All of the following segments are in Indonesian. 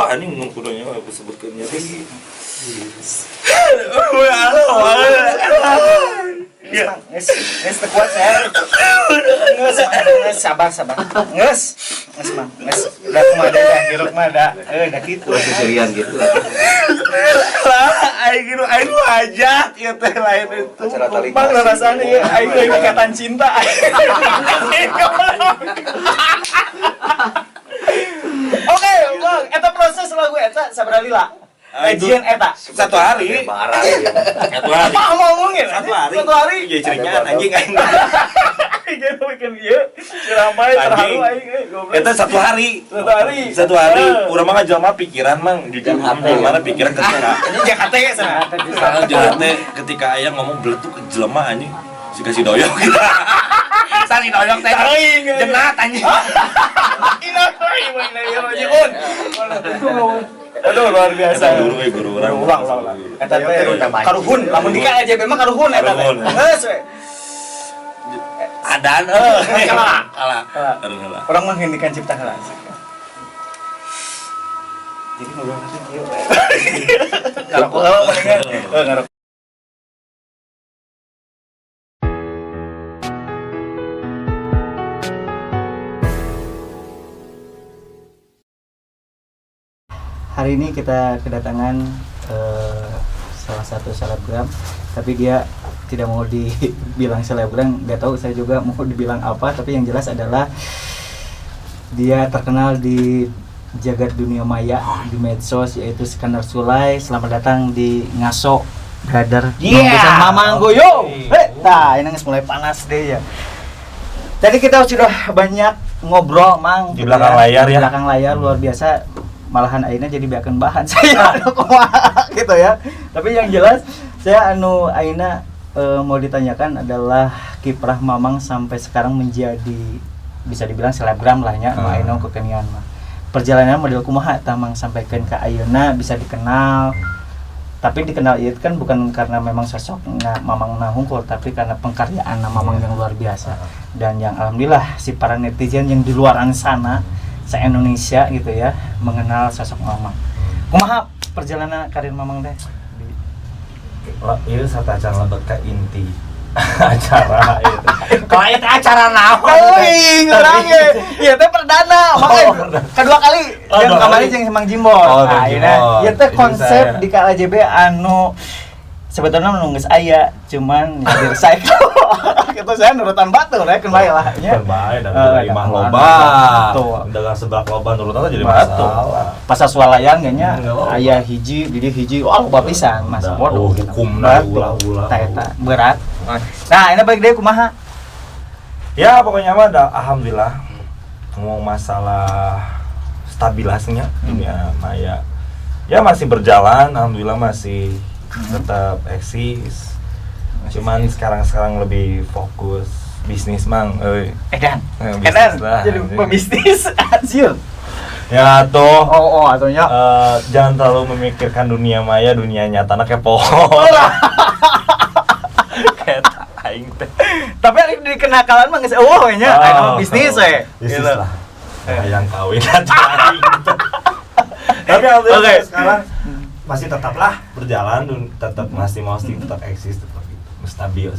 wah ini ngungkurannya aku sebutkannya lagi. Nges kuat saya. Nges sabar. Nges udah kemana dah, hiruk mada. Dah gitu. Seserian gitu. Aing gitu, aing wajah ieu teh lain itu. Bang rasanya ieu aing lagi ikatan cinta. Oke, Bang, eta proses lagu eta sabaraha lila? Ejian eta 1 hari. Marah. 1 hari. Apa ngomongin? 1 hari. 1 hari. Iya ceringan anjing aing. Gitu bikin ieu. Ceramai terharu aing goblok. Eta 1 hari. 1 hari. Urang mah jelema pikiran mang di mana pikiran ketika. Ini Jakarta ya sana. Misalnya jelema ketika aya ngomong beletuk ke jelema anjing. Si kasih doyok kita. Sali doyok teh. Jenat anjing. Aduh luar biasa. Guru orang. Ulang. Eta teh karuhun, lamun di KJB mah karuhun eta teh. Geus we. Adan kalah. Orang menghendikan cipta heula. Jadi ngobrol nanti kieu. Ngarokok palingan. Ngarokok. Hari ini kita kedatangan salah satu selebgram, tapi dia tidak mau dibilang selebgram, nggak tahu saya juga mau dibilang apa, tapi yang jelas adalah dia terkenal di jagat dunia maya di medsos, yaitu Iskandar Sulay. Selamat datang di Ngaso Brother. Bisa Mamang Goyo. Nah, ini mulai panas deh ya. Tadi kita sudah banyak ngobrol, Mang, di belakang layar ya. Di belakang layar luar biasa. Malahan aina jadi biakeun bahan saya gitu ya. Tapi yang jelas saya aina mau ditanyakan adalah kiprah Mamang sampai sekarang menjadi bisa dibilang selebgram lah nya aina kekinian mah. Perjalanan model kumaha tah Mang sampaikeun ka ayeuna bisa dikenal. Tapi dikenal itu kan bukan karena memang sosoknya Mamang hungkul, tapi karena pengkaryaan Mamang yang luar biasa. Dan yang alhamdulillah si para netizen yang di luar sana se-Indonesia gitu ya mengenal sosok Mamang. Kumaha perjalanan karir Mamang teh? Ieu satacan lebet ka inti acara itu. Kalau itu acara naon? Ngurang ge. Ieu teh perdana, makanya kedua kali yang kemarin jeung Mang Jimbol. Nah, ieu teh konsep di KJB anu sebetulnya nunggus aya, cuman jadi recycle. Gitu saya nurutan batu rek kembali lah nya. Terbaik dan imah loba. Dengan sebelah loba nurutan jadi masalah. Pasar swalayan nya aya hiji, jadi hiji loba pisan Mas bodoh. Hukumna ulah-ulah. Eta berat. Nah, ini balik deui kumaha? Ya pokoknya mah alhamdulillah ngomong masalah stabilitasnya dunia maya. Ya masih berjalan, alhamdulillah masih tetap eksis. Cuman sekarang lebih fokus bisnis Mang, Edan lah, jadi pebisnis anjir ya tuh. Atunya jangan terlalu memikirkan dunia maya, dunia nyata na kepo. Kata aing teh. Tapi ari di kenakalan mah geus nya bisnis we. Bisnis lah. Yang kawin aja aing. Tapi alhamdulillah sekarang masih tetaplah berjalan, tetap masih tetap eksis, tetap stabil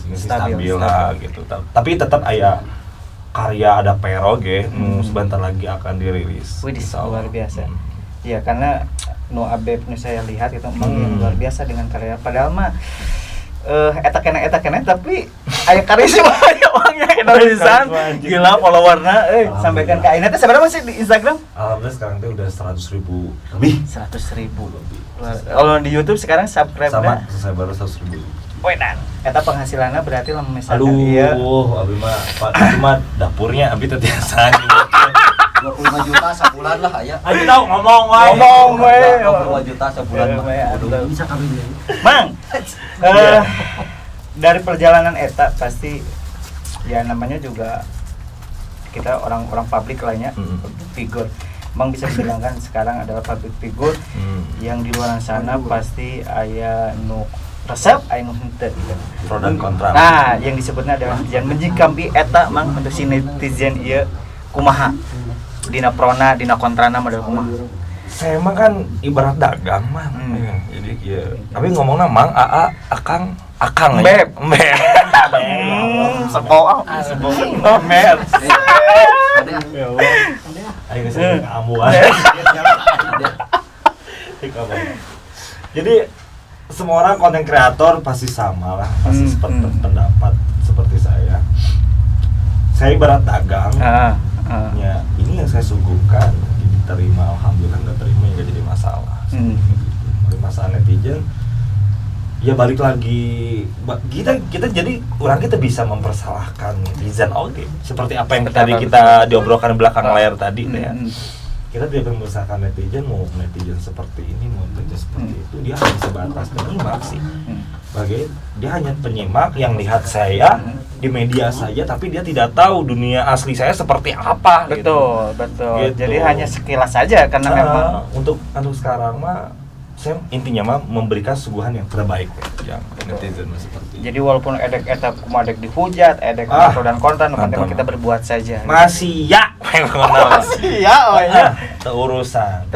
lah gitu. Tapi tetap aya karya, ada pero ge sebentar lagi akan dirilis. Wih, luar biasa. Iya, karena nu abeb nu saya lihat itu memang yang luar biasa dengan karya. Padahal mah eta kene tapi aya karisma aya orangnya Indonesian. Gila followerna sampaikan ke aina teh seberapa sih di Instagram? Alhamdulillah sekarang teh udah 100.000 lebih. 100.000 lebih. Kalau di YouTube sekarang subscribe-nya sama saya baru 100.000. Wedan, eta penghasilannya berarti lamun misalkan abi mah cuma dapurnya abi teh tiasa 25 juta sebulan lah aya. Abi tahu ngomong we. 22 juta sebulan mah. Bisa kami beli. Mang. Dari perjalanan eta pasti ya namanya juga kita orang-orang publik lah ya, public figure. Mang bisa dibilangkan sekarang adalah public figure yang di luar sana pasti aya nu resep anu henteu gitu. Pro dan kontra. Nah, yang disebutnya adalah netizen menjikampi eta Mang untuk si netizen ieu kumaha? Dina prona, dina kontrana model kumaha? saya mah kan ibarat dagang mah. Jadi ya, tapi ngomongna mang akang Mbep. Mbep. Sekolah. Mbep. Ada. Ya Allah. Ayo saya keamuan. Jadi semua orang konten kreator pasti sama lah, pasti seperti pendapat seperti saya. Saya ibarat dagang. Ya, ini yang saya suguhkan diterima, alhamdulillah. Nggak terima ya nggak jadi masalah. Dari masalah netizen, ya balik lagi kita jadi orang kita bisa mempersalahkan netizen. Oke, seperti apa yang tadi kita diobrolkan belakang layar tadi ya. Kita tidak memisahkan netizen, mau netizen seperti ini, mau netizen seperti itu, dia hanya sebatas penyimak sih. Dia hanya penyimak yang lihat saya di media saja, tapi dia tidak tahu dunia asli saya seperti apa. Betul. Gitu. Jadi hanya sekilas saja karena memang untuk sekarang mah saya intinya mah memberikan suguhan yang terbaik ya, yang netizen seperti itu. jadi walaupun edek eta kumadek dihujat, edek pro dan kontra, penting kita berbuat saja. Masih ya. Masih ya, oh ya. Urusan.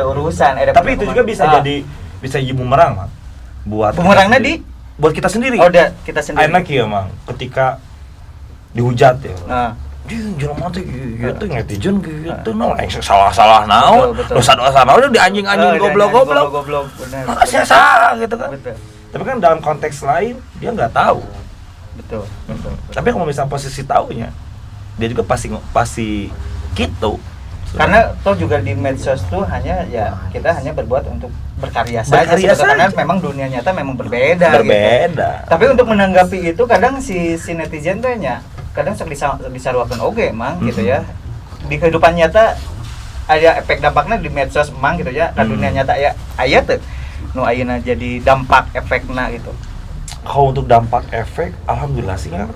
Tapi itu juga bisa jadi bumerang, Mang. Bumerangnya buat kita sendiri. Oh, kita sendiri. Enak ya, Mang. Ketika dihujat ya. Jelema teh gitu netizen gitu salah naon dosa-dosa naon di anjing-anjing goblok benar saya salah gitu kan. Tapi kan dalam konteks lain dia nggak tahu. Betul. Tapi kalau misalnya posisi taunya dia juga pasti gitu. Karena toh juga di medsos tuh hanya ya kita hanya berbuat untuk berkarya saja karena memang dunia nyata memang berbeda. Gitu. Tapi untuk menanggapi itu kadang si netizen tuh kadang bisa luapkan emang gitu ya. Di kehidupan nyata ada efek dampaknya di medsos emang gitu ya. Di dunia nyata ya aya teh nu ayeuna jadi dampak efekna gitu. Kalau untuk dampak efek alhamdulillah sih kan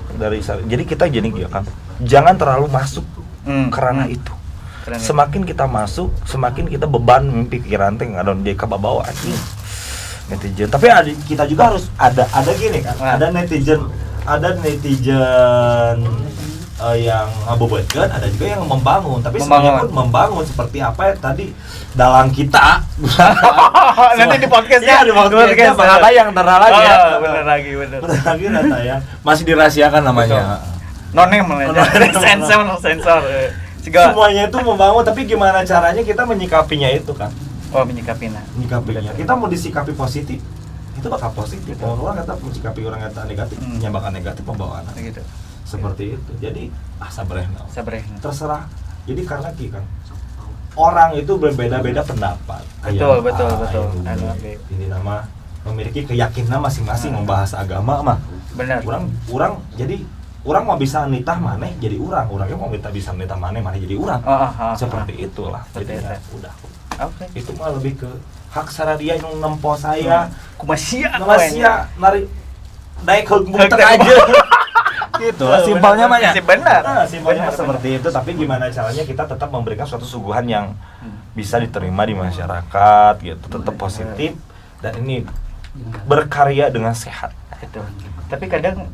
jadi kita kan jangan terlalu masuk ke ranah itu. Semakin kita masuk, semakin kita beban pikiran teh ngadon dia ke bawah anjing. Netizen. Tapi kita juga harus ada gini kan. Ada netizen yang ngaboboikeun, ada juga yang membangun. Tapi semuanya pun membangun seperti apa ya tadi dalang kita. Nanti di podcastnya bakal tayang ntar lagi ya. Bener lagi tayang. Masih dirahasiakan namanya. Nonem sensor. Semuanya itu membangun, tapi gimana caranya kita menyikapinya itu kan? Oh, menyikapinya. Kita mau disikapi positif, itu bakal positif. Kalau orang kata menyikapi orang kata negatif, bakal negatif pembawaan. Gitu. Seperti itu. Jadi sabrehna. Terserah. Jadi karena kan orang itu berbeda-beda pendapat. Betul. Ini nama memiliki keyakinan masing-masing membahas agama mah. Benar. Orang mau bisa nitah maneh jadi orangnya mau bisa nitah maneh jadi orang. Seperti itulah. Jadi ya udah. Oke. Itu mah lebih ke hak saradia yang nempo saya. Kumasia nari naik muter aja. Gitu. Simpelnya mah ya. Benar. Simpelnya seperti itu, tapi gimana caranya kita tetap memberikan suatu suguhan yang bisa diterima di masyarakat gitu, tetap positif dan ini berkarya dengan sehat. Itu. Tapi kadang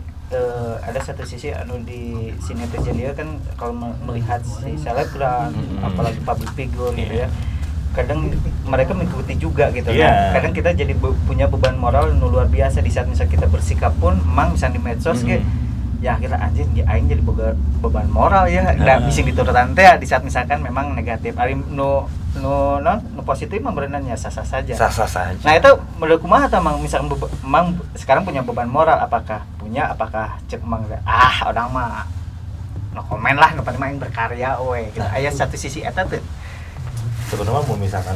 ada satu sisi di netizen dia kan kalau melihat si selebgram apalagi public figure gitu ya, kadang mereka mengikuti juga gitu kan. Kadang kita jadi punya beban moral luar biasa di saat misalnya kita bersikap pun emang misalnya di medsos ya akhirnya anjir aing jadi beban moral ya nggak bisa diturutan teh di saat misalkan memang negatif ari nu positif mah berenangnya sah-sah saja. Nah itu menurut kumaha tah mang misalkan mang sekarang punya beban moral apakah cek mang orang mah no komen lah nu penting main berkarya we gitu. Aya satu sisi eta tuh sebenarnya mau misalkan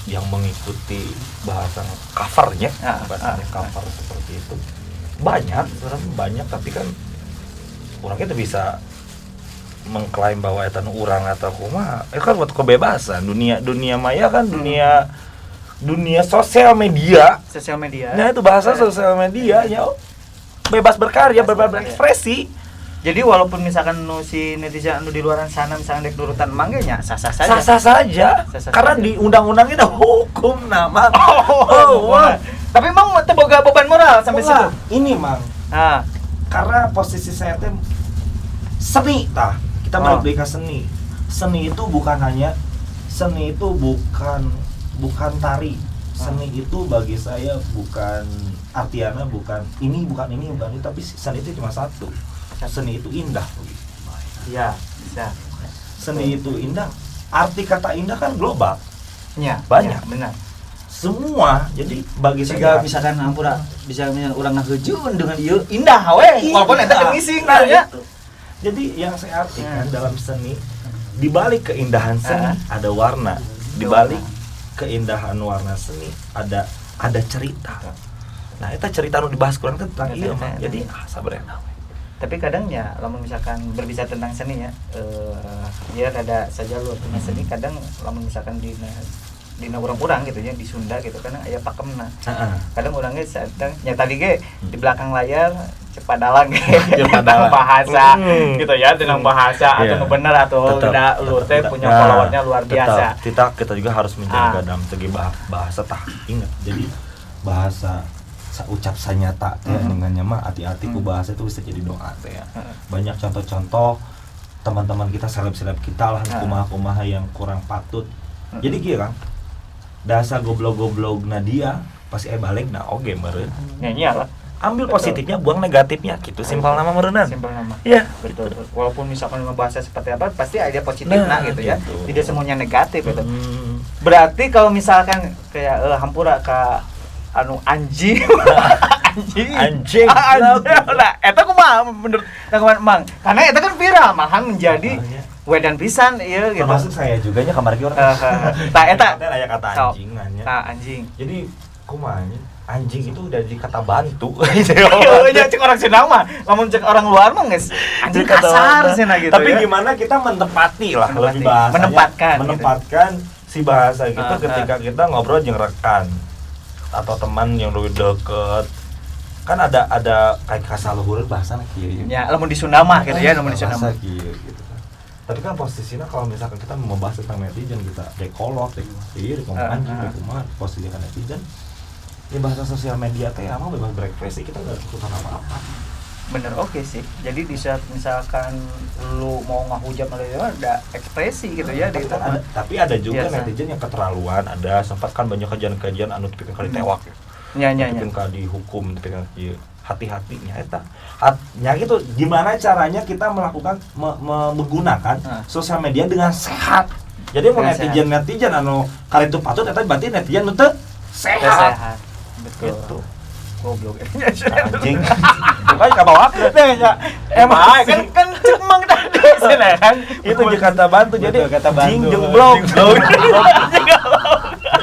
yang mengikuti bahasa covernya cover seperti itu banyak tapi kan orang kita bisa mengklaim bahwa eta urang atau kumaha kan buat kebebasan dunia maya kan dunia sosial media nah itu bahasa sosial media ya bebas berkarya bebas berekspresi. Jadi walaupun misalkan si netizen di luaran sana misalkan dek nurutan mangganya sah-sah saja. Karena di undang-undangnya ada hukum nama. Tapi emang boga beban moral sampai situ. Ini mang. Karena posisi saya teh seni tah. Kita balik ke seni. Seni itu bukan bukan tari. Seni itu bagi saya bukan artiannya bukan ini, tapi seni itu cuma satu. Seni itu indah. Iya, bisa. Seni itu indah. Arti kata indah kan global. Ya, Banyak. ya, benar. Semua. Jadi bagi Jika saya misalkan hampura bisa misalkan urang ngahejeun dengan ieu indah we, walaupun eta teu ngising nah, ya. itu. Jadi yang saya artikan dalam seni, di balik keindahan seni ada warna, di balik keindahan warna seni ada cerita. Nah, itu cerita nu dibahas kurang tentang ieu mah. Jadi sabarena we. Tapi kadang ya lamun misalkan berbicara tentang seni ya, dia rada saja luar tentang seni, kadang lamun misalkan dina urang-urang gitu ya di Sunda gitu kadang aya pakemna. Kadang urangnya sedang nya tadi ge di belakang layar cepadalang bahasa gitu ya, dengan bahasa atau nu bener atau tidak lu teh punya followernya luar biasa. Kita juga harus menjaga dalam segi bahasa tah. Ingat, jadi bahasa ucap sanyata teh dengannya mah hati-hati ku bahasa itu bisa jadi doa teh ya. Banyak contoh-contoh teman-teman kita, seleb-seleb kita lah kumaha-kumaha yang kurang patut. Jadi kieu Kang, dasar goblok-goblok Nadia pasti balik nah oge meureun. Nya lah. Ambil positifnya, buang negatifnya gitu. Simpel nama meureunnan. Simpel nama. Iya, betul. Walaupun misalkan bahasa seperti apa pasti ada positifnya gitu ya. Tidak semuanya negatif gitu. Berarti kalau misalkan kayak hampura ka anu anjing. anjing. Nah, eta kumaha menurut Mang? Karena eta kan viral malahan menjadi wedan pisan ieu gitu. Termasuk saya juga nya kamar orang. Tah eta aya kata anjing nanya. Tah anjing. Jadi kumaha anjing itu udah di kata bantu. Iya cek orang Sunda mah, lamun cek orang luar mah geus anjing kasar cenah gitu. Tapi ya. Gimana kita menempati lah lebih bahasanya. Menempatkan si bahasa gitu ketika kita ngobrol jeung rekan atau teman yang lebih deket. Kan ada kayak kasaluhureun bahasana kieu. Ya, lamun di Sunda mah gitu ya, lamun di Sunda mah. Gitu. Tapi kan posisinya kalau misalkan kita membahas tentang netizen, kita dekolot, kumaha posisi kan netizen. Ini bahasa sosial media teh mah bebas berekspresi, kita enggak tuntutan apa-apa. Bener, oke sih. Jadi di saat misalkan lu mau ngahujat ada ekspresi gitu ya di itu. Tapi ada juga netizen yang keterlaluan, ada sempat kan banyak kajian-kajian anu tipikal kali tewak ya. Tipikal dihukum, tipikal hati-hatinya eta. Nya gitu, gimana caranya kita melakukan menggunakan sosial media dengan sehat. Jadi mau netizen anu kali itu patut eta berarti netizen nu teu sehat. Betul. Gitu. Goblok. Anjing. Bukan ka bawa teh nya. Emang kan cemang tadi sana kan. Itu jeung kata bantu. Jadi jing jeung blog.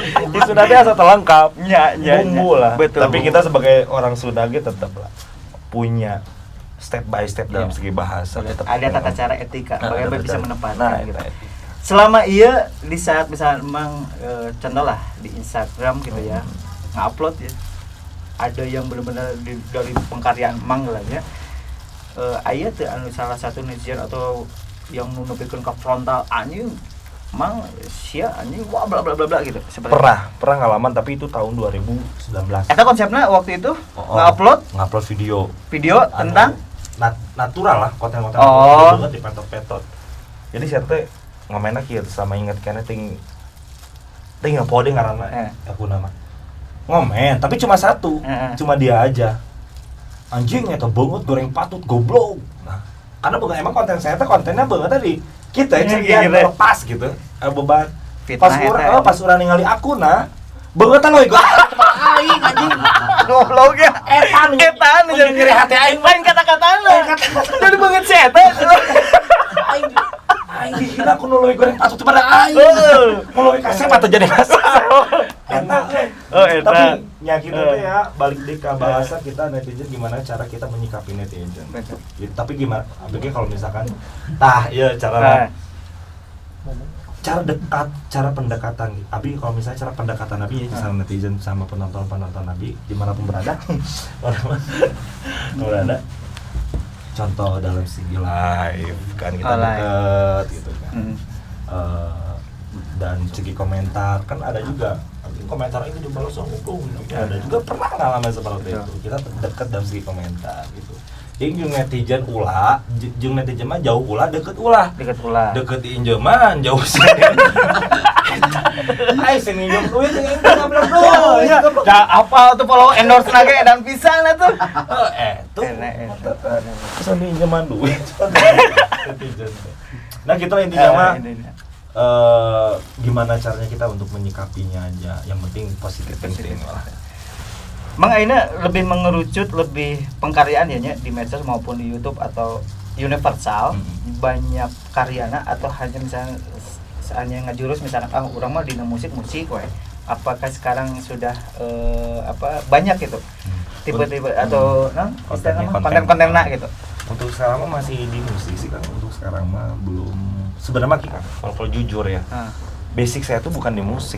Di Sunda teh asa lengkap. Nya. Bumbu lah. Betul. Tapi kita sebagai orang Sunda ge tetap lah punya step by step dalam segi bahasa. Ada tata cara etika bagaimana bisa menempatkan. Nah, gitu. Selama iya di saat misalnya emang contoh lah di Instagram gitu ya ngupload ya, ada yang benar-benar dari pengkaryaan Mang lah ya, aya tuh anu salah satu netizen atau yang nunjukkan ke frontal anjing Mang sia anjing wah bla bla bla bla gitu. Pernah ngalaman, tapi itu tahun 2019. Eta konsepnya waktu itu ngupload video tentang natural lah, konten-konten banget di petot-petot. Jadi saya teh ngomongnya kieu sama inget kene ting ngepode ngaranna aku nama. Ngomen, tapi cuma satu. Cuma dia aja. Anjing eta beungeut goreng patut goblok. Nah, karena bukan emang konten saya teh kontennya beungeut tadi kita yang lepas gitu. Beban. Pas urang ningali akuna beungeut loe gua aing anjing. Goblok ya. Etan jadi ngeri hati aing lain kata-katana. Jadi beungeut si eta. Aing dihina aku nuluy goreng patut pada aing. Nuluy kasep atau jadi kasep. Eta. Tapi nya kita teh ya balik deui ka bahasa kita netizen, gimana cara kita menyikapi netizen. Gitu. Tapi gimana? Apalagi kalau misalkan cara pendekatan. Abi kalau misalnya cara pendekatan Abi ya sama netizen sama penonton Abi dimanapun berada. Berada. Contoh dalam segi live kan kita deket gitu kan. Dan segi komentar kan ada juga komentar ini dibalas hukum. Ada juga pernah ngalamin seperti itu. Kita deket dalam segi komentar gitu. Jadi jeung netizen mah jauh ulah deket ulah. Deket di injeman jauh sih. Ai sini minjem duit enggak belum duit. Ya, apa tuh follow endorse lagi dan pisan atuh. Tuh. Terus minjeman duit. Nah, kita intinya mah gimana caranya kita untuk menyikapinya aja. Yang penting positif thinking lah. Mang aina lebih mengerucut lebih pengkaryaan ya nya di medsos maupun di YouTube atau universal banyak karyana atau hanya misalnya ngajurus misalnya urang mah dina musik we. Apakah sekarang sudah banyak gitu tipe-tipe atau konten-kontenna gitu. Untuk sekarang mah masih di musik sih kan. Untuk sekarang mah belum sebenarnya kalau jujur ya. Basic saya tuh bukan di musik.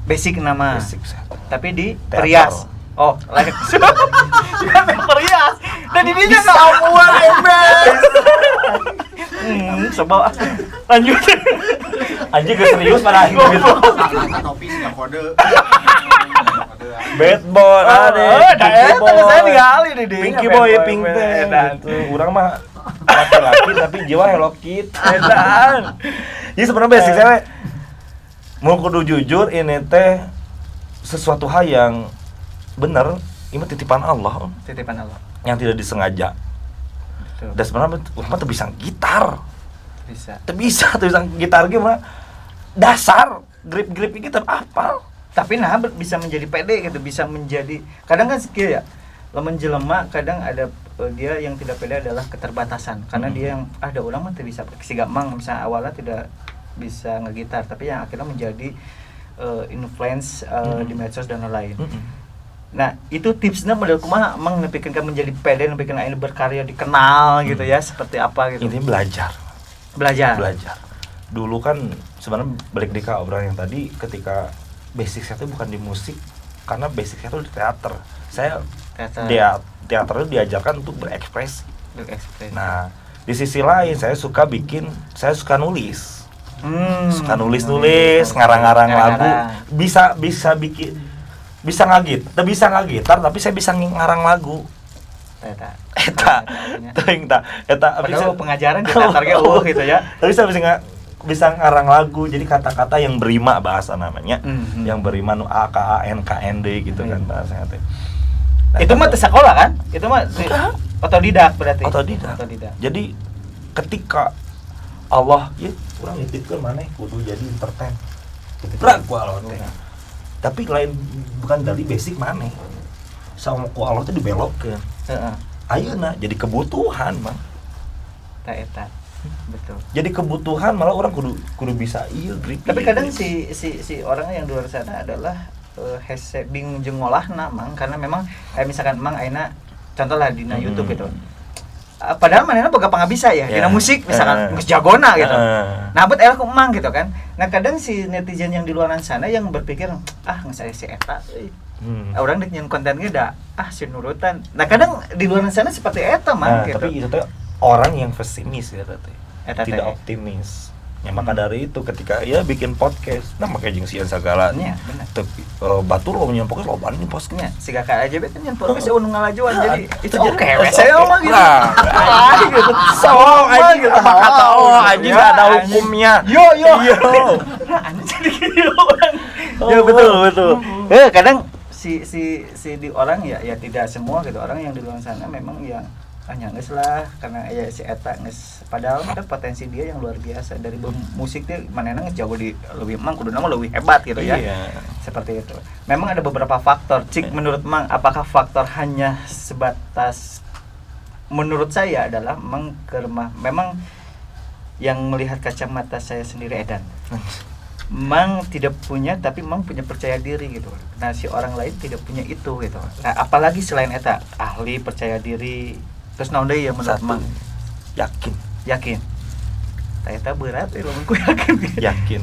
Basic nama. Basic saya. Tapi di Teater. perias. Oh, lain. Kan perias. Dan ini nya enggak amuan ember. Sebab lanjut. Anjing gak serius pada akhirnya gitu. Topi sih kode. Bad boy, Pinky boy. Saya tinggali di Pinky boy, pink teh. Urang mah laki-laki tapi jiwa Hello Kitty. Edan. Jadi sebenarnya basic saya mau kudu jujur ini teh sesuatu hal yang bener, ini titipan Allah. Titipan Allah. Yang tidak disengaja. Betul. Dan sebenarnya mah tuh bisa gitar. Bisa Gitar gimana? Dasar grip kita apa? Tapi bisa menjadi pede gitu, bisa menjadi kadang kan skill ya. Lamun jelema kadang ada dia yang tidak pede adalah keterbatasan karena dia yang ada orang mah tidak bisa si gampang misalnya awalnya tidak bisa ngegitar tapi yang akhirnya menjadi influence di medsos dan lain-lain. Nah, itu tipsnya model kumaha emang nepikeun ka menjadi pede, nepikeun ayeuna berkarya dikenal gitu ya, seperti apa gitu. Ini belajar. Dulu kan sebenarnya balik di ke obrolan yang tadi ketika basic saya itu bukan di musik karena basic saya itu di teater. Saya teater itu diajarkan untuk berekspresi. Nah, di sisi lain saya suka nulis. Suka nulis, ngarang-ngarang lagu. Bisa ngagitar tapi saya bisa ngarang lagu. Eta padahal pengajaran di teater ge gitu ya. Tapi saya bisa ngarang lagu, jadi kata-kata yang berima bahasa namanya. Yang berima nu a k a n k n d gitu kan bahasanya teh. Nah, itu mah sekolah kan? Itu mah otodidak berarti. Otodidak. Jadi ketika Allah ya urang nitipkeun maneh kudu jadi entertain. Berat ku Allah teh. Tapi lain bukan dari basic maneh. Sama ku Allah teh dibelokkeun. Ayeuna jadi kebutuhan, Mang. Eta. Betul. Jadi kebutuhan malah orang kudu bisa ieu grip. Tapi kadang si orang yang di luar sana adalah hese bingung jeung ngolahna, Mang, karena memang misalkan Mang ayeuna contoh lah dina YouTube gitu. Padahal manehna boga pangabisa ya, dina musik misalkan geus jagona gitu. Nah, bet elok Mang gitu kan. Nah, kadang si netizen yang di luar sana yang berpikir, geus aya si eta euy. Orang dek nyen kontennya dah si nurutan. Nah, kadang di luar sana seperti eta Mang gitu. Tapi itu tuh orang yang pesimis ya teh. Tidak optimis. Ya maka dari itu ketika bikin podcast, makanya jeung sieun sagala. Nya, bener. Tapi batur lo nyen podcast lobaan nih podcastnya. Siga ka aja beten nyen podcast anu ngalajuan jadi itu oke we saya mah gitu. Gitu. Anjing apa kata anjing enggak ada hukumnya. Yo. Anjing jadi gitu. Ya betul. Kadang si di orang ya tidak semua gitu orang yang di luar sana memang yang hanya geus lah karena ya si eta geus padahal ada potensi dia yang luar biasa dari musik dia manehna geus jago di lebih emang kuduna mah lebih hebat gitu ya. Seperti itu. Memang ada beberapa faktor. Menurut Mang apakah faktor hanya sebatas menurut saya adalah memang yang melihat kacamata saya sendiri edan. Mang tidak punya tapi Mang punya percaya diri gitu. Nah, si orang lain tidak punya itu gitu. Nah, apalagi selain eta ahli percaya diri terus naon deui ya menurut Mang? Yakin. Eta berat lamun ku yakin.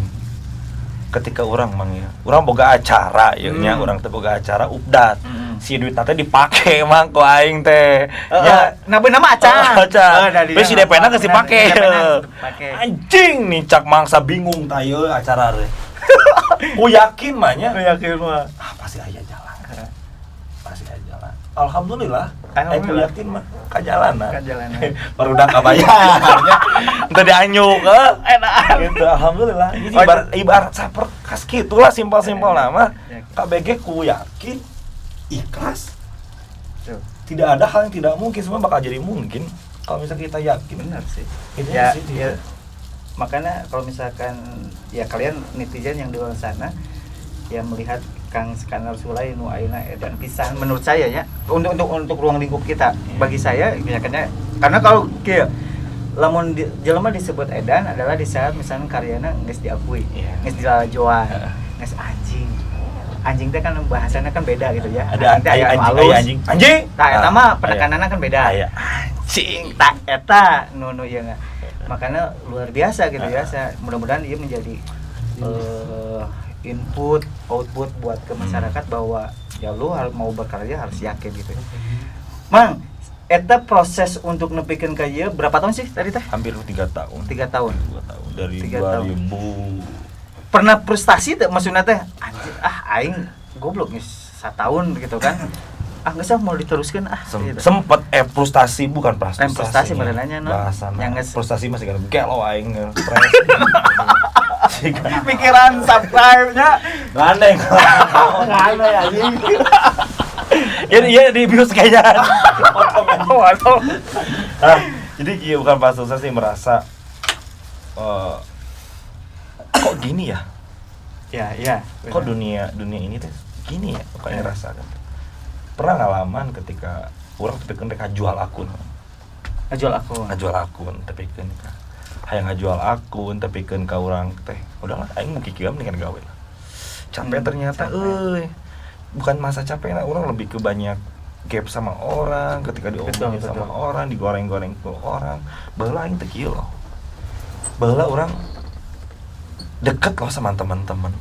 Ketika orang Mang ya. Urang boga acara ya nya urang teh boga acara updat. Si duit teh dipake Mang ku aing teh. Ya, nah beuna mah acara. Terus si DP-na geus dipake. Anjing nih cak mangsa bingung tah ieu acara teh. Ku yakin mah nya. Yakin mah. Pasti aya jalan. alhamdulillah Alhamdulillah. yakin mah kajalanan baru udah kabayarnya entah dianyuk Enak. gitu alhamdulillah ini Oh, ibarat saper kas gitulah simpel-simpel nama Ya. KBG ku yakin ikhlas Tuh. tidak ada hal yang tidak mungkin, semua bakal jadi mungkin kalau misalnya kita yakin. Benar sih. Itu Ya, sih, ya. Makanya kalau misalkan ya kalian netizen yang di luar sana yang melihat Kang Skanar Sulay nu ayeuna edan pisan menurut saya ya untuk ruang lingkup kita. Bagi saya misalnya karena kalau kieu lamun jelema disebut edan adalah di saat misalnya karyana geus diakui, geus dilalajoan, geus anjing. Anjing teh kan bahasanya kan beda gitu ya. Ada teh aya anu anjing. Tah eta mah Aya. penekananna kan beda. Aya. Anjing tak eta nu ieu enggak. Makanya luar biasa gitu ya. Mudah-mudahan dia menjadi input output buat ke masyarakat bahwa ya lu harus mau berkarya harus yakin gitu. Mang, eta proses untuk nepikeun ka ieu berapa tahun sih tadi teh? Hampir 3 tahun. 3 tahun. 2 tahun dari 3 2000 tahun. Pernah frustasi teh maksudnya teh anjir aing goblok nih 1 tahun gitu kan. Geus mau diteruskeun gitu. Sempet frustasi bukan frustasi. Frustasi benerannya no. Bahasana. Frustasi masih kan gelo aing stres. Pikiran subscribe-nya Gandeng. ngane anjing. Ya di bius kayaknya. Waduh. Jadi iya bukan frustasi sih merasa kok gini ya? Ya. Kok dunia ini tuh gini ya? Kok ngerasa kan? Pernah ngalaman ketika orang tapi mereka jual akun. Ngajual akun tapi kan hayang ngajual akun tapi kan ka urang teh udahlah aing mau kikiam mendingan gawe lah. Capek ternyata bukan masa capek nah orang lebih ke banyak gap sama orang ketika diomongin sama orang, digoreng-goreng ke orang. Baheula aing teh kieu loh. Baheula orang deket loh sama teman-teman.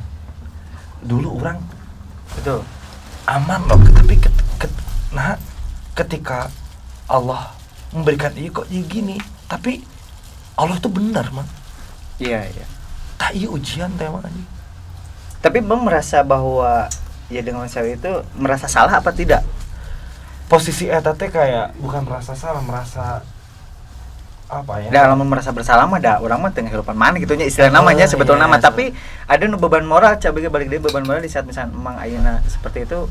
Dulu orang Betul. aman loh, tapi ketika Allah memberikan kok gini, tapi Allah itu benar man. Iya. Tak ujian teh mah. Tapi Bang merasa bahwa ya dengan saya itu merasa salah apa tidak? Posisi eta teh kayak bukan merasa salah, merasa apa ya? Dalam merasa bersalah mah orang mah tengah kehidupan mana gitu nya istilah namanya sebetulnya nama, tapi ada nu beban moral cabai balik deui beban moral di saat misalnya emang ayeuna seperti itu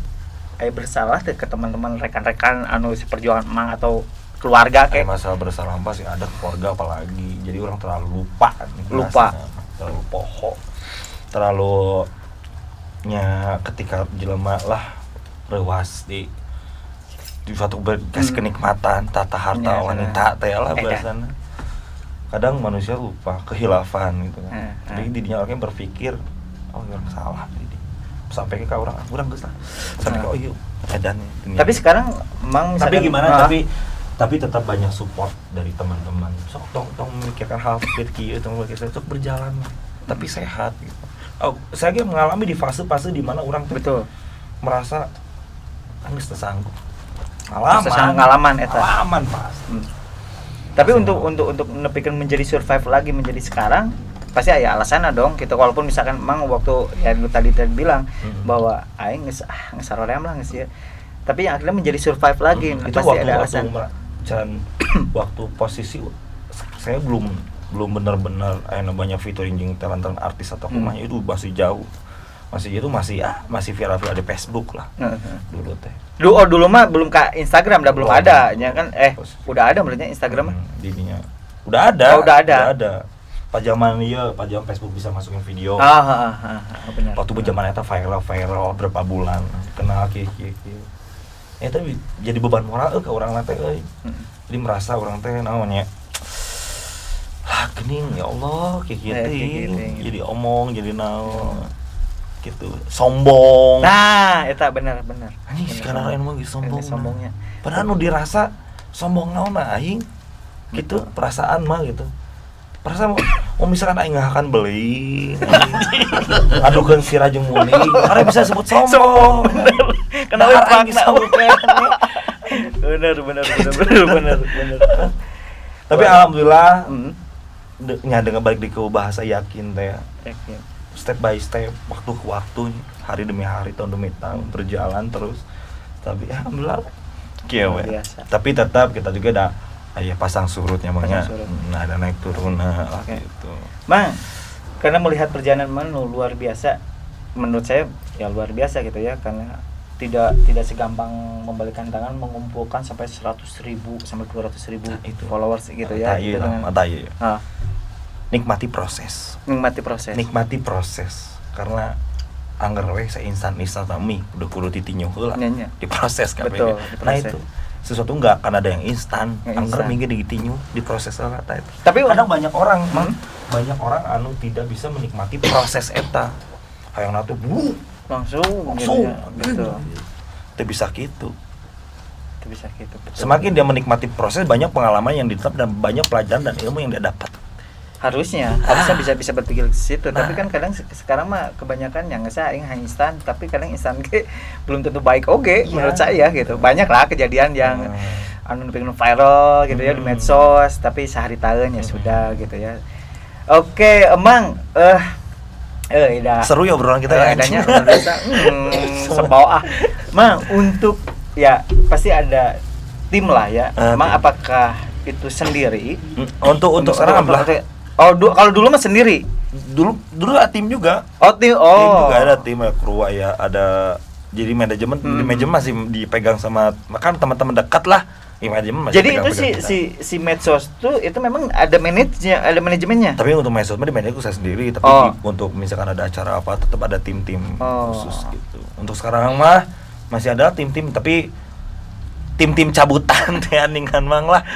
aya bersalah ke teman-teman rekan-rekan anu seperjuangan emang atau keluarga kayak masalah bersalah apa sih ada keluarga apalagi. Jadi orang terlalu lupa terlalu poho. Terlalu nya ketika jelema lah rewas di suatu kasih kenikmatan tata harta wanita teh lah biasanya. Kadang manusia lupa kehilafan gitu kan. Jadi didinya orangnya berpikir orang salah jadi sampai ke orang geus lah. Sampai ke iya edan dunia. Tapi sekarang emang tapi gimana tapi tetap banyak support dari teman-teman. Sok tong memikirkan hal seperti itu, sok berjalan tapi sehat gitu. Saya juga mengalami di fase-fase di mana orang betul merasa geus teu sanggup. Pengalaman eta. Pengalaman pasti. Tapi untuk nepikeun menjadi survive lagi menjadi sekarang pasti ada alasanna dong gitu. Walaupun misalkan emang waktu yang lu tadi bilang bahwa aing geus saroream lah geus ya. Tapi yang akhirnya menjadi survive lagi itu pasti ada alasan. Waktu posisi saya belum benar-benar banyak featuring jeung talent artis atau kumanya itu masih jauh. Masih viral di Facebook lah. Dulu teh. Dulu mah belum ke Instagram belum ada nya kan udah ada menurutnya Instagram mah. Dirinya udah ada. Udah ada. Pajaman Facebook bisa masukin video. Benar. Waktu berjaman eta viral berapa bulan kenal kieu. Tapi jadi beban moral ke urang teh euy. Jadi merasa urang teh naonnya gening ya Allah jadi omong jadi naon gitu sombong. Nah eta benar anjing sekarang lain mah sombongnya padahal nu dirasa sombong naon aing gitu perasaan mah gitu perasaan misalkan aing nggak akan beli adukeun si Rajeng Muni ada bisa sebut sombong kenapa aing sombong benar tapi alhamdulillah dengan balik di ke bahasa yakin teh step by step, waktu ke waktu, hari demi hari, tahun demi tahun berjalan terus. Tapi alhamdulillah Kieu Luar we. biasa. Tapi tetap kita juga ada pasang surutnya mangnya. Pasang surut. Nah, ada naik turun Oke. gitu. Mang, karena melihat perjalanan Mang luar biasa, menurut saya ya luar biasa gitu ya, karena tidak segampang membalikan tangan mengumpulkan sampai 100.000 sampai 200.000 Nah, itu. followers gitu ya. Itu dengan- Nah, nikmati proses. Nikmati proses. Nikmati proses. Karena anggar we seinstan mie udah kudu ditinyu heula. Nya. Diproses kan. Betul, Nah diproses. itu sesuatu enggak akan ada yang instan. Yang Anggar instan. minggu ditinyu, diproses lah eta. Tapi Kadang banyak orang, banyak orang anu tidak bisa menikmati proses eta. Hayangna tuh langsung langsung gitu ya. Betul. Itu bisa gitu. Itu bisa gitu. Betul. Semakin dia menikmati proses, banyak pengalaman yang didapat dan banyak pelajaran dan ilmu yang dia dapat. harusnya bisa berpikir ke situ, tapi kan kadang sekarang mah kebanyakan yang aing hanya instan, tapi kadang instan ke belum tentu baik menurut saya gitu. Banyak lah kejadian yang anu pengen viral gitu ya di medsos, tapi sehari tahun ya sudah gitu ya. Oke, Emang ida Seru ya obrolan kita ya. adanya luar biasa. Sebawa Mang, untuk ya pasti ada tim lah ya. Emang Tim. apakah itu sendiri? Untuk sekarang alhamdulillah. Kalau dulu mah sendiri. Dulu ada tim juga. Tim Juga ada tim ya, kru ya, ada jadi manajemen. Di manajemen masih dipegang sama kan teman-teman dekat lah. Di manajemen masih Jadi itu pegang-pegang kita. si medsos tuh itu memang ada manajemennya. Tapi untuk medsos mah di manajemen saya sendiri, tapi untuk misalkan ada acara apa tetap ada tim-tim khusus gitu. Untuk sekarang mah masih ada tim-tim, tapi tim-tim cabutan teh aningan mang lah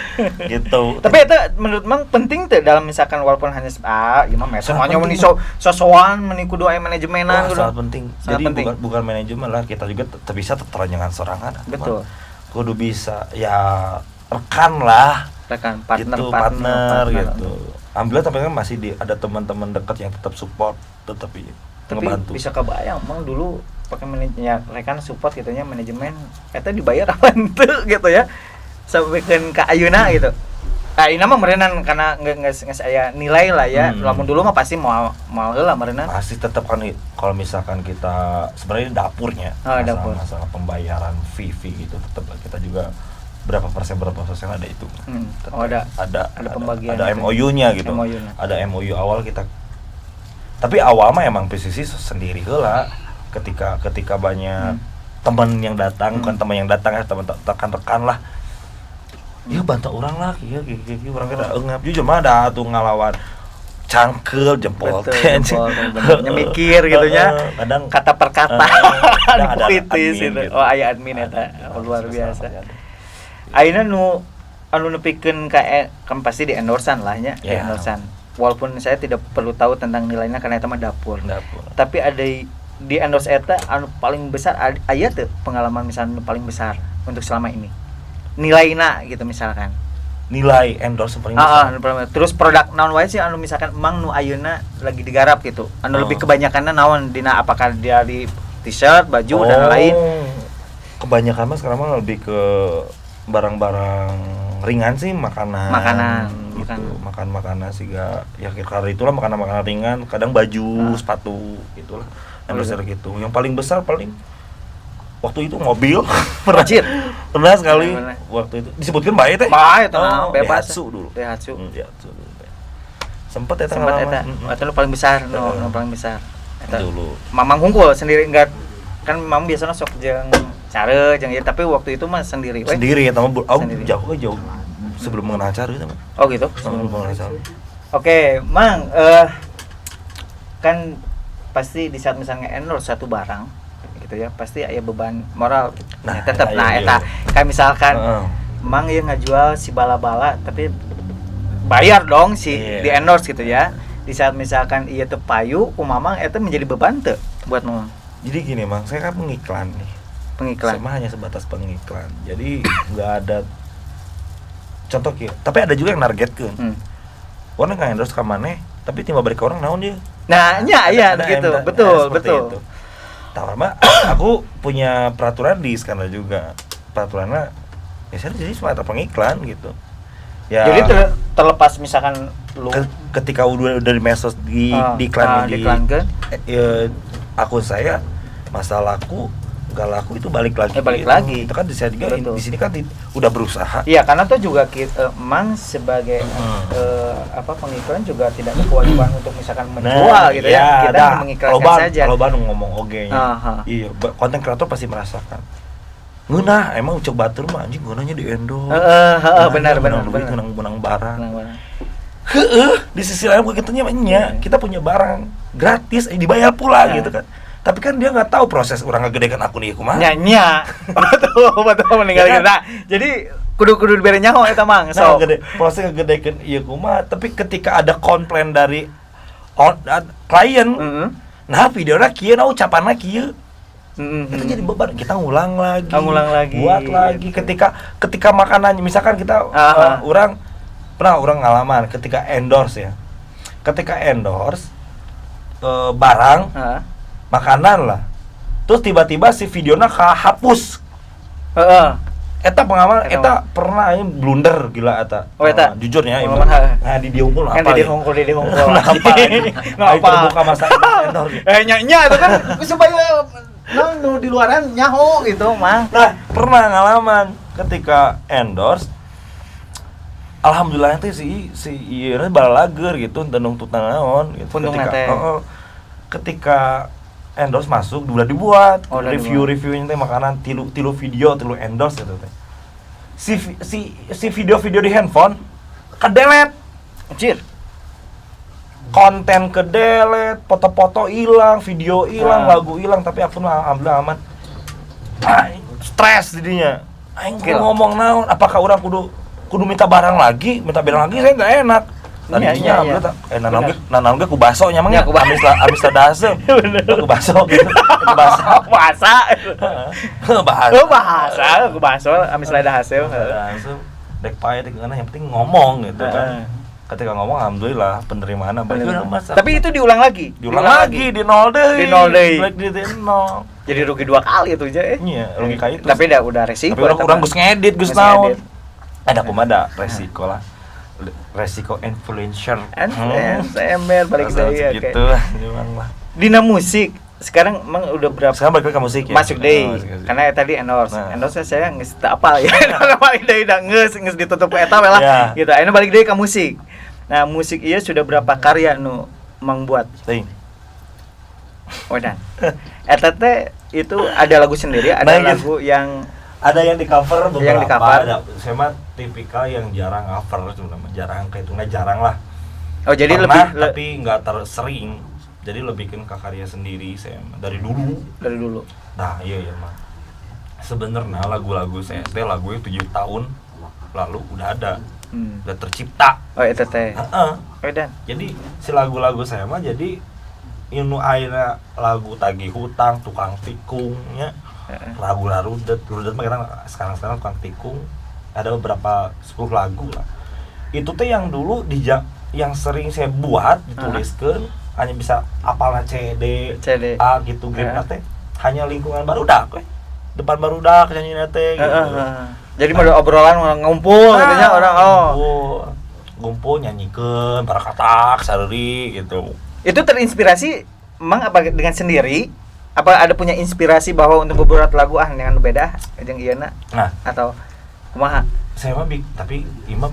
gitu. Tapi itu menurut Mang penting tuh dalam misalkan walaupun hanya ya mah medsos hanya meni sosokan meni kudu aya manajemenan kudu. Sangat penting. Sangat Jadi penting. bukan manajemen lah, kita juga bisa terteranjangan sorangan. Betul. Kudu bisa ya rekan lah. Rekan Gitu, partner gitu. Alhamdulillah tapi kan masih ada teman-teman dekat yang tetap support, tetap Tapi ngebantu. bisa kebayang Mang dulu pakai manajemen rekan support gitu nya manajemen eta dibayar apa henteu gitu ya. Sampikeun ka ayeuna gitu. Ayeuna mah meureunan karena geus aya nilai lah ya. Lamun dulu mah pasti moal heula meureunan. Masih tetap kan kalau misalkan kita sebenarnya dapurnya Dapur. masalah pembayaran fee gitu tetap kita juga berapa persen ada itu. Ada pembagian ada gitu. MOU-nya gitu. MOU-nya. Ada MOU awal kita. Tapi awal mah emang PCC sendiri heula ketika banyak teman yang datang, bukan teman yang datang ya, teman rekan lah. Ya bantu orang lah, kieu urang kita eungap. Jujur mah ada tuh ngalawan cangkel jempol teh. Nyemikir gitu nya. Kadang Kata per kata kadang ada politis admin gitu. gitu. Oh aya admin eta. Luar biasa. Ayeuna anu nepikeun kan pasti di endorsean lah nya, Ya. endorsean. Walaupun saya tidak perlu tahu tentang nilainya karena itu mah dapur. Tapi ada di endorse eta anu paling besar aya teu pengalaman misalnya anu paling besar untuk selama ini. Nilainya gitu misalkan. Nilai endorse paling besar. Terus produk naon wae sih anu misalkan emang nu ayeuna lagi digarap gitu. Anu lebih kebanyakanna naon dina apakah dia di t-shirt, baju dan lain. Kebanyakan mah sekarang mah lebih ke barang-barang ringan sih, makanan gitu. Makan-makanan sih ya kira-kira itulah makanan-makanan ringan, kadang baju, sepatu gitulah. Endorse gitu. Yang paling besar paling waktu itu mobil. Pernah sekali Bener. waktu itu disebutkan bae teh. Bae teh bebas. Daihatsu dulu. Daihatsu. Daihatsu dulu. Sempet eta Sempat ngalaman. eta. Eta nu paling besar, nu paling besar. Eta Dulu. Mamang hungkul sendiri enggak kan Mamang biasanya sok jeung care jeung ieu tapi waktu itu mah sendiri we. Sendiri ya, teman Sendiri. jauh sebelum mengenal cara itu. Oh gitu. Sebelum mengenal cara. Oke, Mang, kan pasti di saat misalnya endorse satu barang gitu ya, pasti ada beban moral. Nah, tetap iya. eta kayak misalkan Mang yang ngajual si bala-bala tapi bayar dong si di endorse gitu ya. Di saat misalkan ieu teu payu, Mamang eta menjadi beban teu buat Mamang. Jadi gini, Mang, saya kan pengiklan nih. Pengiklan. Saya mah hanya sebatas pengiklan. Jadi nggak ada contoh kieu. Tapi ada juga yang nargetkeun. Orang nggak endorse ka maneh, tapi tiba balik ke orang naon dia. Nah, iya gitu. Betul. Tawar mah aku punya peraturan di skandal juga. Peraturannya ya saya jadi semata pengiklan gitu. Ya. Jadi terlepas misalkan lu ketika udah dari medsos di iklan diiklankeun akun saya, masalahku nggak laku itu balik lagi. Balik gitu. lagi. Itu kan di Betul. sini kan udah berusaha. Iya, karena tuh juga kita emang sebagai pengiklan juga tidak ada kewajiban untuk misalkan menjual gitu ya. Kita hanya mengiklankan saja. Kalau Bandung ngomong oge-nya. Iya, konten kreator pasti merasakan. Ngeunah emang cek batur mah anjing ngeunahnya di endorse. Benar. Menang barang. Di sisi lain begitunya nya kita punya barang gratis dibayar pula gitu kan. Tapi kan dia nggak tahu proses orang ngegedekan akun ieu kumaha. Nya. Betul meninggal Ya kan? kita. Jadi kudu dibere nyaho eta mang. Nah, proses ngegedekan ieu kumaha, tapi ketika ada komplain dari klien, nah videonya kieu, nah ucapanna kieu. Itu jadi beban, kita ngulang lagi, buat lagi. Ketika makanan, misalkan kita orang ngalaman ketika endorse ya, barang makanan lah, terus tiba-tiba si videonya hapus. Eta pengalaman, eta pernah aja blunder gila eta. Jujurnya, nah di diungkul apa? Kan di diungkul. Nah, terbuka masa endorse. Nya itu kan supaya nu di luaran nyaho gitu mah. Nah, pernah ngalaman ketika endorse. Alhamdulillah teh si ieu balalager gitu teu nuntut naon gitu. Ketika endorse masuk udah dibuat review-reviewnya teh makanan tilu video tilu endorse gitu teh. Si video-video di handphone ke-delete. Anjir. Konten ke-delete, foto-foto hilang, video hilang, lagu hilang, tapi akun alhamdulillah aman. Stres jadinya. Aing ngomong naon, apakah orang kudu minta barang lagi saya nggak enak. Tadinya alhamdulillah nanam ge ku baso nya mah amis tada asem. Ku baso gitu. Ku bahasa. Ku baso amis lada hasil. Dek pae dek yang penting ngomong gitu kan. Ketika ngomong alhamdulillah penerimaannya baik. Tapi itu diulang lagi di nol deui. Black di nol. Jadi rugi 2 kali itu aja Iya, rugi ka itu. Tapi udah resiko. Tapi orang geus ngedit geus naon. Ada kumaha resiko lah. Resiko influencer. Influencer balik deui gitu lah. Dina musik sekarang emang udah berapa? Sekarang balik ke musik ya. Masuk deui. Karena tadi endorse. Endorse saya geus teu apal ya. Balik deui da geus ditutup eta we lah. Gitu. Ayeuna balik deui ka musik. Nah, musik ieu sudah berapa karya nu mang buat? Teuing. Udah. Eta teh itu ada lagu sendiri, ada lagu yang di cover beberapa. Yang di cover. Saya mah tipikal yang jarang cover, jarang kehitungnya jarang lah. Oh, jadi pernah, tapi nggak sering. Jadi lebih ke karya sendiri saya dari dulu. Nah, iya mah. Sebenarnya lagu-lagu saya teh lagu 7 tahun lalu udah ada. Udah tercipta. Oh, itu teh. Jadi si lagu-lagu saya mah jadi inu aina lagu tagih hutang, tukang tikungnya. Lagu rudet mah sekarang tukang tikung. Ada beberapa 10 lagu lah. Itu teh yang dulu yang sering saya buat dituliskan hanya bisa apalna CD A gitu grade teh hanya lingkungan barudak we. Depan barudak nyanyi teh gitu. Jadi model obrolan ngumpul katanya orang ngumpul nyanyikeun para katak sareri gitu. Itu terinspirasi emang apa dengan sendiri? Apa ada punya inspirasi bahwa untuk membuat lagu dengan beda jeung ieuna? Nah, atau kumaha? Saya mah tapi Imam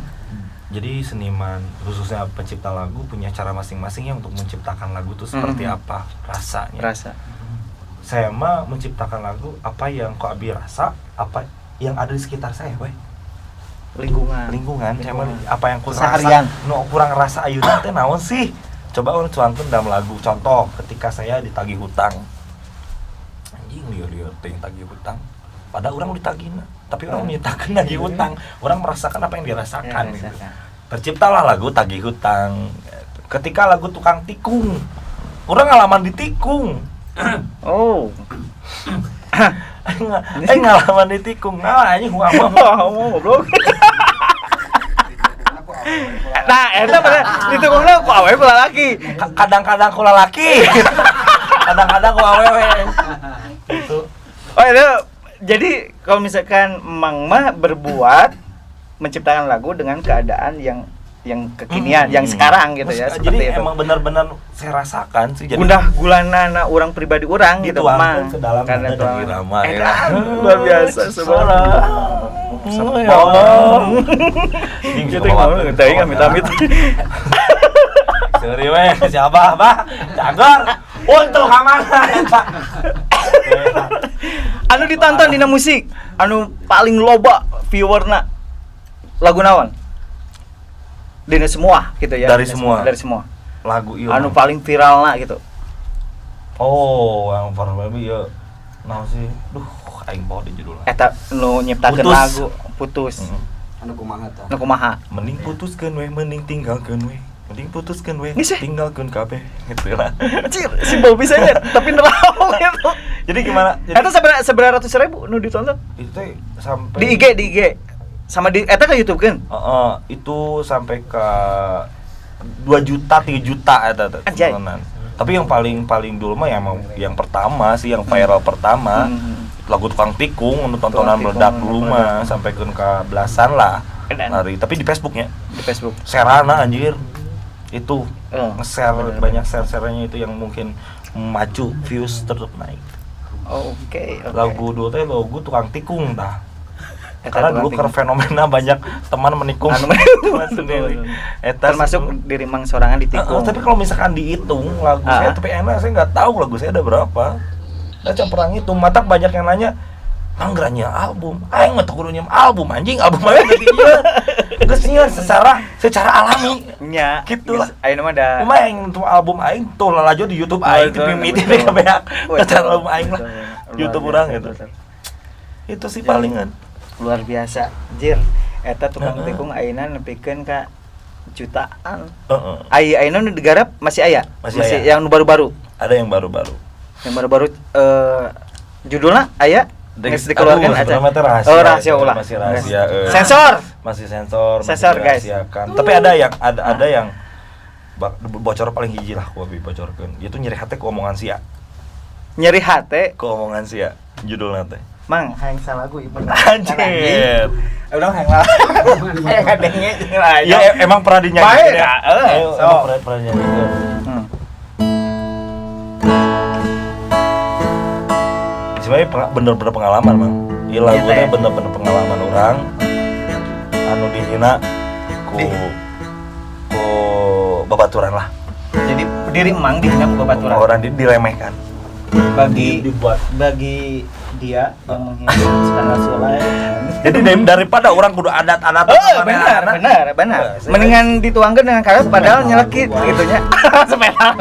jadi seniman khususnya pencipta lagu punya cara masing-masing ya untuk menciptakan lagu itu seperti apa rasanya. Saya mah menciptakan lagu apa yang kok abi rasa, apa yang ada di sekitar saya, weh. Lingkungan. Saya mah apa yang kurang rasa ayeuna teh naon sih? Coba orang cuankeun dalam lagu. Contoh, ketika saya ditagih hutang. Anjing lieur-lieur teh tagih hutang. Padahal orang ditagihna, tapi orang menyitakan lagi hutang. Orang merasakan apa yang dirasakan gitu. Terciptalah lagu tagih hutang. Ketika lagu tukang tikung. Orang ngalaman ditikung. Oh. Ngalaman ditikung. Nah, anjing goblok. Nah, eta bener ditikungna ku awewe ku lalaki. Kadang-kadang ku lalaki. Kadang-kadang ku awewe. Gitu. Oh, itu jadi kalau misalkan Mang mah berbuat menciptakan lagu dengan keadaan yang yang kekinian, yang sekarang gitu ya. Jadi Seperti itu. emang benar-benar saya rasakan sih. Jadi Gundah gulana orang pribadi orang gitu dituangkan mah. ke dalam Karena nada dan tuang- irama. luar biasa sebenarnya. Ya Allah. Gitu ngomong, tadi amit-amit. Sorry weh, siapa, Bah? Cagar. Untuk kamana eta? Anu ditonton dina musik, anu paling loba viewerna lagu naon? Dina semua gitu ya. Dari dina semua. Dari semua. Lagu ieu. Anu paling viralna gitu. Oh, yang Farah Baby ya. Nah sih, duh, aing bawa di judulnya. Eta nu nyiptakeun Putus. lagu Putus. Anu kumaha tah? Nu kumaha? Mending putuskeun we, mending tinggalkeun we. Mending putuskeun we, Geus, tinggalkeun kabeh gitu lah. Cir, simpel pisahnya, tapi nerau gitu. Jadi gimana? Jadi Eta seberapa ratus ribu nu ditonton? itu teh sampai Di IG. Sama di eta ke YouTube kan? itu sampai ke 2 juta, 3 juta eta teh Anjay. tontonan. Tapi yang paling dulu mah yang pertama sih, yang viral pertama. Lagu Tukang Tikung untuk tontonan Tukang meledak Tikung, dulu mah sampai ke belasan lah. Edan. Hari, tapi di Facebooknya. Di Facebook. Serana anjir. Itu nge-share bener. banyak share-sharenya itu yang mungkin maju, views tetap naik. Oke. Lagu dulu teh lagu Tukang Tikung tah. Eta Karena Tukang dulu Tikung. ke fenomena banyak teman menikung Anu teman sendiri. Eta termasuk sih. diri Mang sorangan ditikung. Tapi kalau misalkan dihitung lagu saya tapi enak, saya nggak tahu lagu saya ada berapa. Saya coba pernah ngitung, mata banyak yang nanya, "Manggranya album, aing mah teu kudu nyem album anjing, album aing berarti ieu." Geus nyieur secara alami. Nya, Gitu lah. Ayeuna mah da Cuma yang untuk album aing tuh lalajo di YouTube aing di mimiti deh kabeak. Secara album aing lah. YouTube urang gitu. Itu sih palingan. Luar biasa. Jir, eta tukang Heeh. tikung ayeuna nepikeun ka jutaan. Heeh. Ayeuna nu digarap masih aya? Masih aya. yang nu baru-baru. Ada yang baru-baru. Yang baru-baru judulnya aya geus dikeluarkan aja. Sebenarnya teh rahasia. Oh, rahasia ulah. Masih rahasia. Sensor. Masih sensor, Sensor, masih guys. dirahasiakan. Tapi ada yang bocor paling hiji lah ku bocorkeun. Itu nyeri hate ku omongan sia. Nyeri hate, Ku omongan sia judulna teh. Mang hayang salagu ibu. Anjir. Udah hayang lah. Hayang kadenge lah. Ya emang pernah dinyanyiin Baik, ya. so. Emang pernah dinyanyiin. Sebenarnya bener-bener pengalaman, Mang. Ieu lagu teh bener-bener pengalaman orang anu dihina ku babaturan lah. Jadi diri Mang dihina ku babaturan. Orang diremehkan. Bagi dia yang menghina skala sulai. Jadi daripada orang kudu adat-adat Benar. Mendingan dituangkan dengan karet padahal nyelekit gitu nya. Sepelan.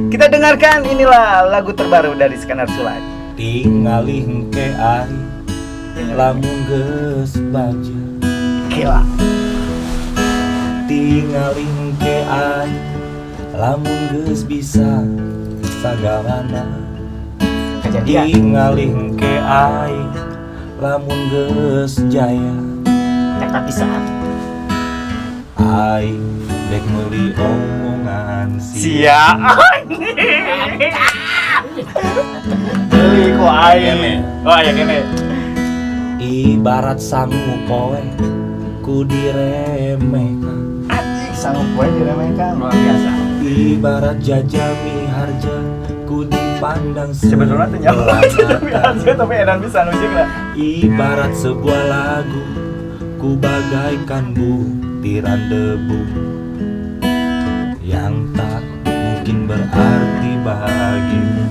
Kita dengarkan inilah lagu terbaru dari Skandar Sulai. Tingali hengke ai lamun geus baja. Gila. Tingali hengke ai lamun geus bisa sagalana. Kejadian. Tingali hengke ai lamun geus jaya. Kata pisan. Ai dek meuli omongan Sia. Beli ku aing. Oh, aya kene. Ibarat sangu poe ku diremehkan. Anjing sanggup wae diremehkan luar biasa. Ibarat jajami harja ku dipandang Sebetulnya teh nyawa sebelah mata. tapi edan bisa nujung lah. Ibarat sebuah lagu ku bagaikan butiran debu yang tak mungkin berarti bagimu.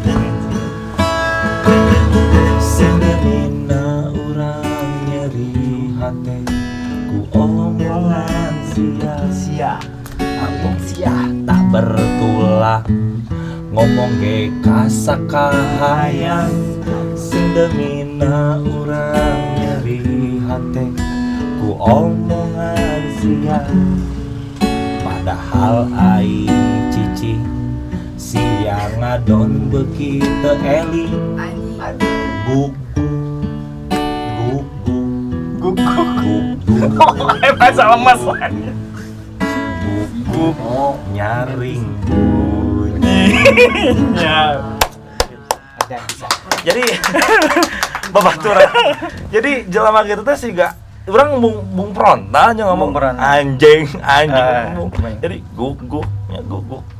Sebenarnya orang nyeri hati ku omongan sia-sia. Ampun sia tak bertulah ngomong ge kasakahayang. Sedemina orang nyeri hati ku omongan sia. Padahal aing cici siang ngadon beki teu eling. Bahasa lemas Nyaring ya. Jadi babaturan. Jadi jelema gitu teh siga orang bung frontal aja ngomong anjing bung. Jadi guk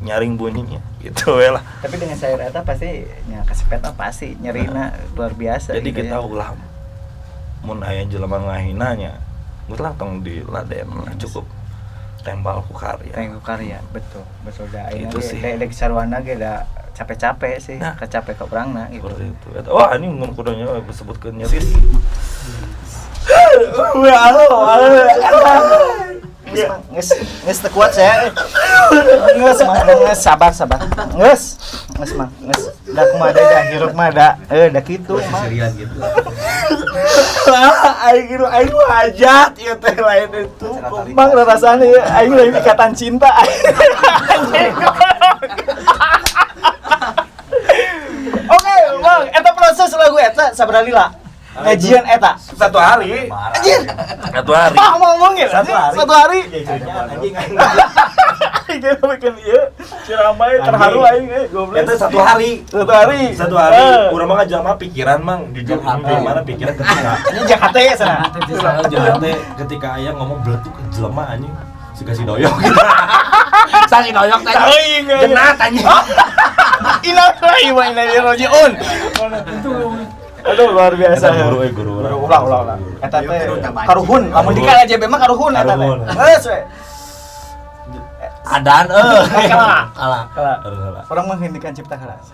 nyaring bunyinya gitu ya lah. Tapi dengan sayur eta pasti nya kasepeta pasti nyerina luar biasa. Jadi gitu kita ulah mun aya jelema ngahina nya geus lah tong diladen lah cukup tembal ku karya. Tembal karya, betul dah. Itu sih. Dek sarwana ge da capek-capek sih, kecapek ka urangna gitu. Itu. Wah, ini mun kudanya disebutkeun nyeris. Nges teu kuat saya. Nges sabar. Nges da kumaha da hirup mah da kitu mah. Serian gitu. Aing hajat ieu teh lain itu. Mang rasana ieu aing lain ikatan cinta. Oke, Bang, eta proses lagu eta sabaraha lila? Ngajian eta 1 hari. anjir 1 hari. ah ngomongin 1 hari Anjing aing. aing bikin ieu ciramai terharu aing goblok Itu 1 hari. 1 hari 1 hari. Urang mah ngajelma pikiran mang jujur gimana pikiran ketika ini Jakarta ya sana jalan teh ketika aya ngomong beletuk jelema anjing suka si doyok. Sangi doyok teh. aing Genat anjing. inarai wa inna ilaihi rajiun aduh luar biasa Eta guru ulah eta teh karuhun lamun di KJB mah karuhun eta teh geus we Adan kalah Kalah. orang menghentikan cipta keras